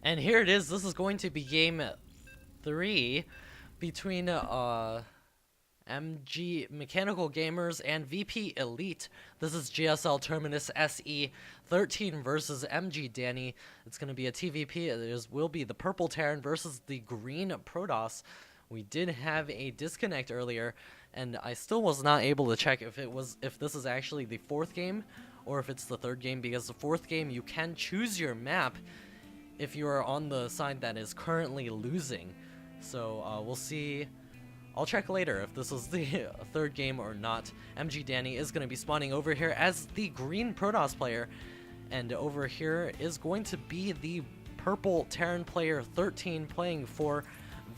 And here it is. This is going to be game 3 between MG Mechanical Gamers and VPElite. This is GSL Terminus SE 13 versus MG Danny. It's going to be a TVP. It will be the Purple Terran versus the Green Protoss. We did have a disconnect earlier, and I still was not able to check if this is actually the 4th game or if it's the 3rd game, because the 4th game you can choose your map if you are on the side that is currently losing. So we'll see. I'll check later if this is the 3rd game or not. MG Danny is going to be spawning over here as the Green Protoss player, and over here is going to be the Purple Terran player 13 playing for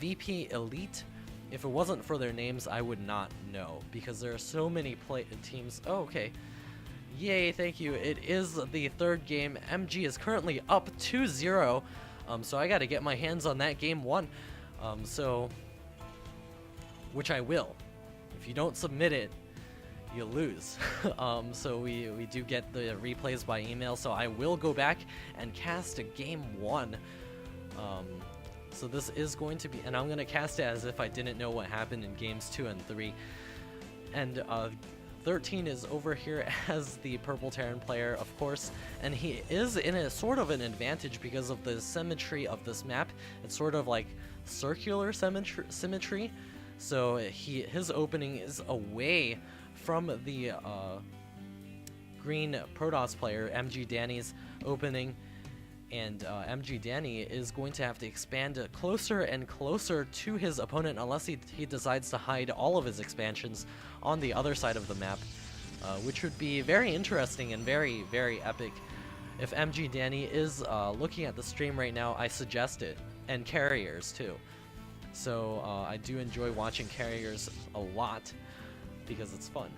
VPElite. If it wasn't for their names, I would not know, because there are so many teams. Oh, okay. Yay, thank you. It is the 3rd game. MG is currently up 2-0. So I got to get my hands on that game 1. Which I will. If you don't submit it, you lose. So we do get the replays by email, so I will go back and cast a game 1. So this is going to be, and I'm going to cast it as if I didn't know what happened in games 2 and 3. And 13 is over here as the Purple Terran player, of course, and he is in a sort of an advantage because of the symmetry of this map. It's sort of like circular symmetry. So his opening is away from the Green Protoss player, MG Danny's opening, and MG Danny is going to have to expand closer and closer to his opponent unless he decides to hide all of his expansions on the other side of the map, which would be very interesting and very, very epic. If MG Danny is looking at the stream right now, I suggest it, and Carriers too. So I do enjoy watching Carriers a lot because it's fun.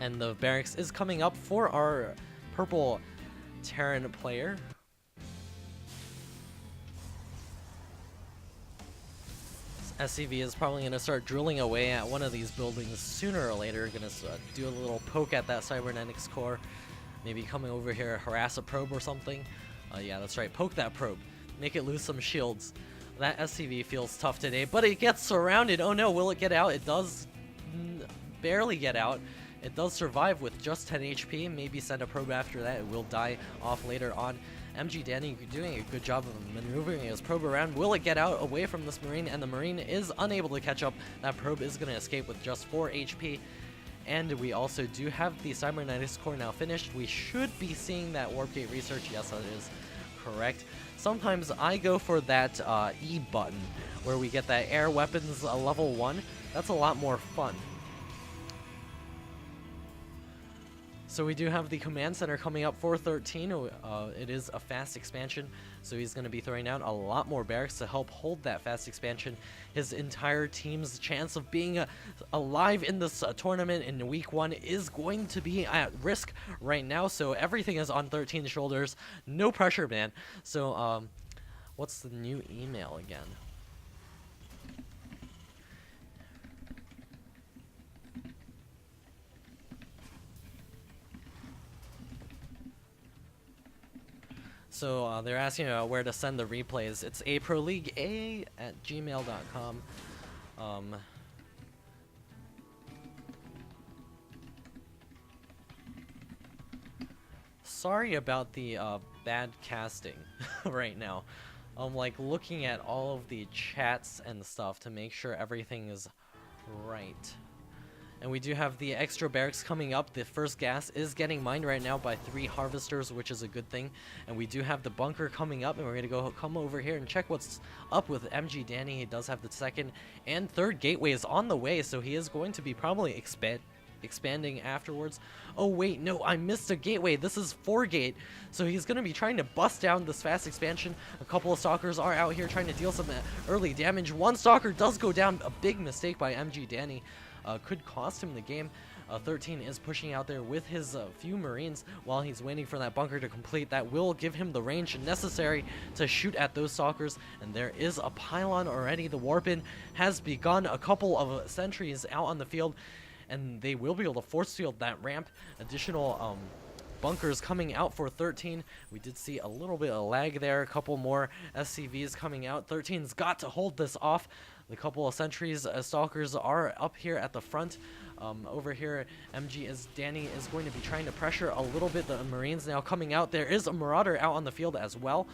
And the barracks is coming up for our Purple Terran player. SCV is probably going to start drilling away at one of these buildings sooner or later. Going to do a little poke at that cybernetics core. Maybe coming over here, harass a probe or something. Yeah, that's right. Poke that probe. Make it lose some shields. That SCV feels tough today, but it gets surrounded. Oh no, will it get out? It does barely get out. It does survive with just 10 HP. Maybe send a probe after that. It will die off later on. MG Danny doing a good job of maneuvering his probe around. Will it get out away from this Marine? And the Marine is unable to catch up. That probe is going to escape with just 4 HP. And we also do have the cybernetics core now finished. We should be seeing that warp gate research. Yes, that is correct. Sometimes I go for that E button where we get that air weapons level 1. That's a lot more fun. So we do have the command center coming up for 13. It is a fast expansion, so he's going to be throwing out a lot more barracks to help hold that fast expansion. His entire team's chance of being alive in this tournament in week 1 is going to be at risk right now, so everything is on 13's shoulders. No pressure, man. So what's the new email again? So they're asking where to send the replays. It's Proleague@gmail.com. Sorry about the bad casting right now. I'm like looking at all of the chats and stuff to make sure everything is right. And we do have the extra barracks coming up. The first gas is getting mined right now by 3 harvesters, which is a good thing. And we do have the bunker coming up, and we're going to come over here and check what's up with MG Danny. He does have the 2nd and 3rd gateways on the way, so he is going to be probably expanding afterwards. Oh wait, no, I missed a gateway. This is 4 gate, so he's going to be trying to bust down this fast expansion. A couple of stalkers are out here trying to deal some early damage. One stalker does go down. A big mistake by MG Danny. Could cost him the game. 13 is pushing out there with his few Marines while he's waiting for that bunker to complete. That will give him the range necessary to shoot at those stalkers. And there is a pylon already. The warp-in has begun. A couple of sentries out on the field, and they will be able to force field that ramp. Additional bunkers coming out for 13. We did see a little bit of lag there. A couple more SCVs coming out. 13's got to hold this off. The couple of sentries, stalkers are up here at the front. Over here, Danny is going to be trying to pressure a little bit. The Marines now coming out. There is a Marauder out on the field as well.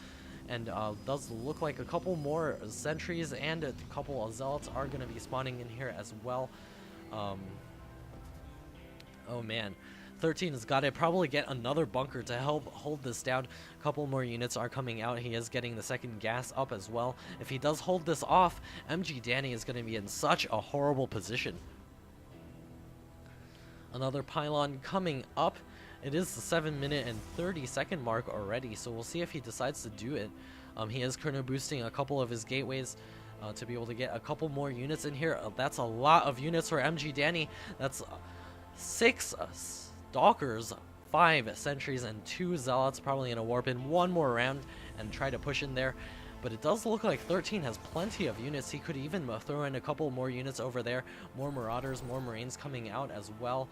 And does look like a couple more sentries and a couple of zealots are going to be spawning in here as well. Oh man. 13 has got to probably get another bunker to help hold this down. A couple more units are coming out. He is getting the second gas up as well. If he does hold this off, Danny is going to be in such a horrible position. Another pylon coming up. It is the 7-minute and 30-second mark already, so we'll see if he decides to do it. He is chrono boosting a couple of his gateways to be able to get a couple more units in here. That's a lot of units for Danny. That's 6 stalkers, 5 sentries, and 2 zealots. Probably going to warp in one more round and try to push in there. But it does look like 13 has plenty of units. He could even throw in a couple more units over there. More Marauders, more Marines coming out as well.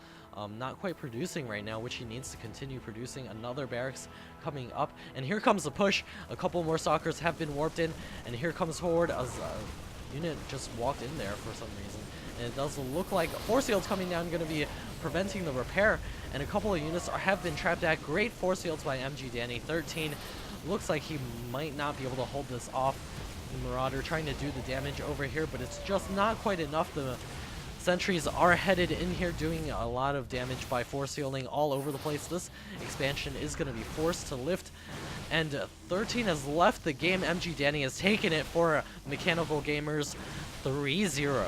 Not quite producing right now, which he needs to continue producing. Another barracks coming up. And here comes the push. A couple more stalkers have been warped in. And here comes forward a unit just walked in there for some reason. And it does look like force fields coming down going to be preventing the repair. And a couple of units have been trapped at. Great force fields by Danny. 13 looks like he might not be able to hold this off. The Marauder trying to do the damage over here, but it's just not quite enough. The sentries are headed in here doing a lot of damage by force fielding all over the place. This expansion is going to be forced to lift. And 13 has left the game. Danny has taken it for Mechanical Gamers 3-0.